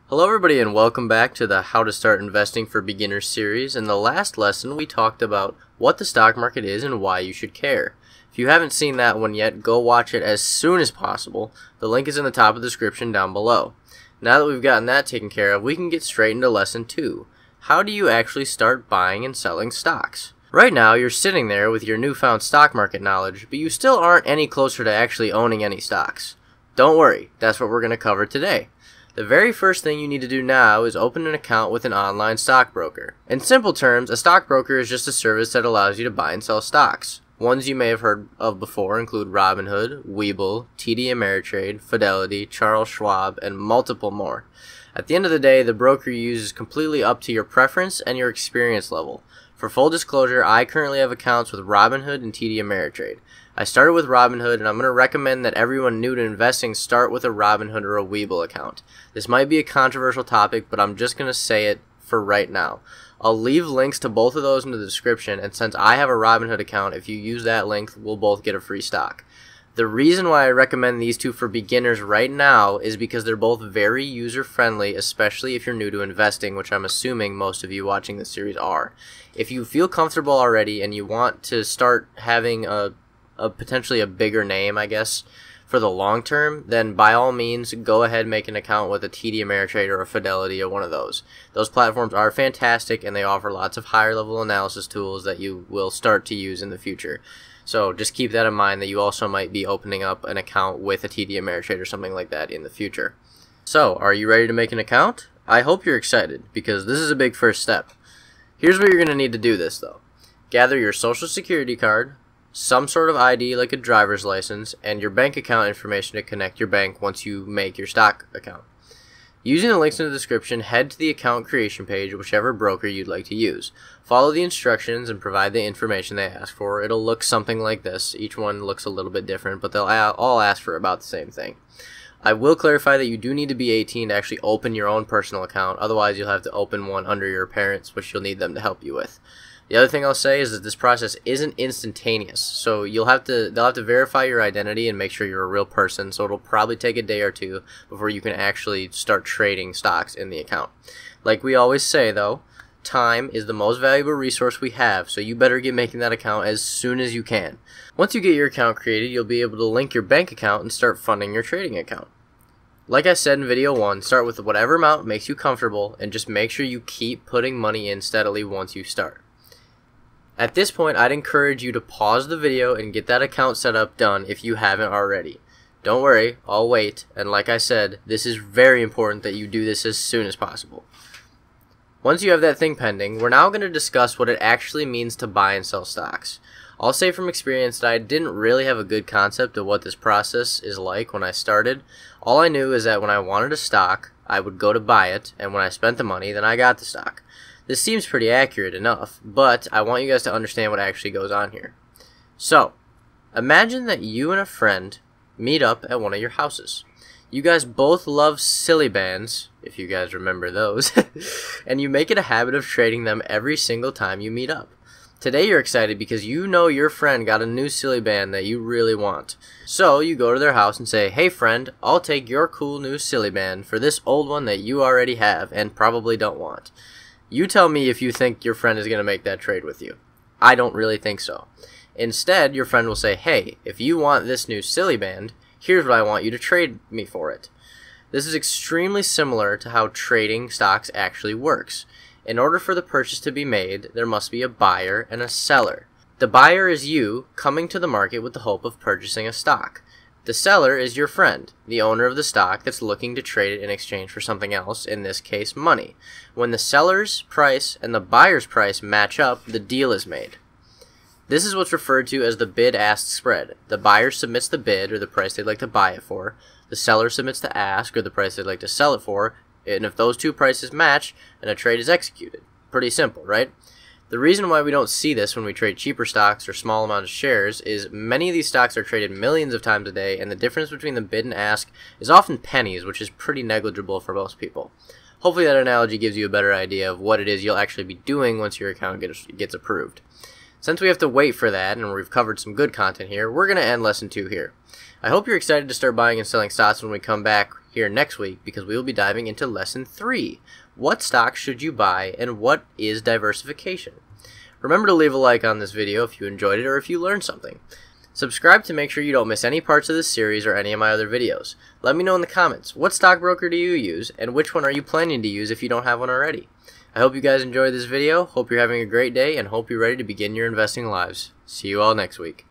Hello everybody and welcome back to the How to Start Investing for Beginners series. In the last lesson we talked about what the stock market is and why you should care. If you haven't seen that one yet, go watch it as soon as possible. The link is in the top of the description down below. Now that we've gotten that taken care of, we can get straight into lesson 2. How do you actually start buying and selling stocks? Right now you're sitting there with your newfound stock market knowledge, but you still aren't any closer to actually owning any stocks. Don't worry, that's what we're going to cover today. The very first thing you need to do now is open an account with an online stockbroker. In simple terms, a stockbroker is just a service that allows you to buy and sell stocks. Ones you may have heard of before include Robinhood, Webull, TD Ameritrade, Fidelity, Charles Schwab, and multiple more. At the end of the day, the broker you use is completely up to your preference and your experience level. For full disclosure, I currently have accounts with Robinhood and TD Ameritrade. I started with Robinhood, and I'm going to recommend that everyone new to investing start with a Robinhood or a Webull account. This might be a controversial topic, but I'm just going to say it for right now. I'll leave links to both of those in the description, and since I have a Robinhood account, if you use that link, we'll both get a free stock. The reason why I recommend these two for beginners right now is because they're both very user-friendly, especially if you're new to investing, which I'm assuming most of you watching this series are. If you feel comfortable already and you want to start having potentially a bigger name, I guess, for the long term, then by all means go ahead and make an account with a TD Ameritrade or a Fidelity or one of those. Those platforms are fantastic and they offer lots of higher level analysis tools that you will start to use in the future. So just keep that in mind, that you also might be opening up an account with a TD Ameritrade or something like that in the future. So, are you ready to make an account? I hope you're excited, because this is a big first step. Here's what you're going to need to do this though. Gather your social security card, some sort of ID like a driver's license, and your bank account information to connect your bank once you make your stock account. Using the links in the description, head to the account creation page, whichever broker you'd like to use. Follow the instructions and provide the information they ask for. It'll look something like this. Each one looks a little bit different, but they'll all ask for about the same thing. I will clarify that you do need to be 18 to actually open your own personal account. Otherwise, you'll have to open one under your parents, which you'll need them to help you with. The other thing I'll say is that this process isn't instantaneous, so they'll have to verify your identity and make sure you're a real person, so it'll probably take a day or two before you can actually start trading stocks in the account. Like we always say though, time is the most valuable resource we have, so you better get making that account as soon as you can. Once you get your account created, you'll be able to link your bank account and start funding your trading account. Like I said in video 1, start with whatever amount makes you comfortable and just make sure you keep putting money in steadily once you start. At this point, I'd encourage you to pause the video and get that account setup done if you haven't already. Don't worry, I'll wait, and like I said, this is very important that you do this as soon as possible. Once you have that thing pending, we're now going to discuss what it actually means to buy and sell stocks. I'll say from experience that I didn't really have a good concept of what this process is like when I started. All I knew is that when I wanted a stock, I would go to buy it, and when I spent the money, then I got the stock. This seems pretty accurate enough, but I want you guys to understand what actually goes on here. So, imagine that you and a friend meet up at one of your houses. You guys both love silly bands, if you guys remember those, and you make it a habit of trading them every single time you meet up. Today you're excited because you know your friend got a new silly band that you really want. So you go to their house and say, "Hey friend, I'll take your cool new silly band for this old one that you already have and probably don't want." You tell me if you think your friend is going to make that trade with you. I don't really think so. Instead, your friend will say, "Hey, if you want this new silly band, here's what I want you to trade me for it." This is extremely similar to how trading stocks actually works. In order for the purchase to be made, there must be a buyer and a seller. The buyer is you coming to the market with the hope of purchasing a stock. The seller is your friend, the owner of the stock that's looking to trade it in exchange for something else, in this case money. When the seller's price and the buyer's price match up, the deal is made. This is what's referred to as the bid-ask spread. The buyer submits the bid, or the price they'd like to buy it for. The seller submits the ask, or the price they'd like to sell it for, and if those two prices match, then a trade is executed. Pretty simple, right? The reason why we don't see this when we trade cheaper stocks or small amounts of shares is many of these stocks are traded millions of times a day, and the difference between the bid and ask is often pennies, which is pretty negligible for most people. Hopefully that analogy gives you a better idea of what it is you'll actually be doing once your account gets approved. Since we have to wait for that, and we've covered some good content here, we're going to end Lesson 2 here. I hope you're excited to start buying and selling stocks when we come back here next week, because we will be diving into Lesson 3. What stocks should you buy, and what is diversification? Remember to leave a like on this video if you enjoyed it or if you learned something. Subscribe to make sure you don't miss any parts of this series or any of my other videos. Let me know in the comments, what stockbroker do you use, and which one are you planning to use if you don't have one already? I hope you guys enjoyed this video, hope you're having a great day, and hope you're ready to begin your investing lives. See you all next week.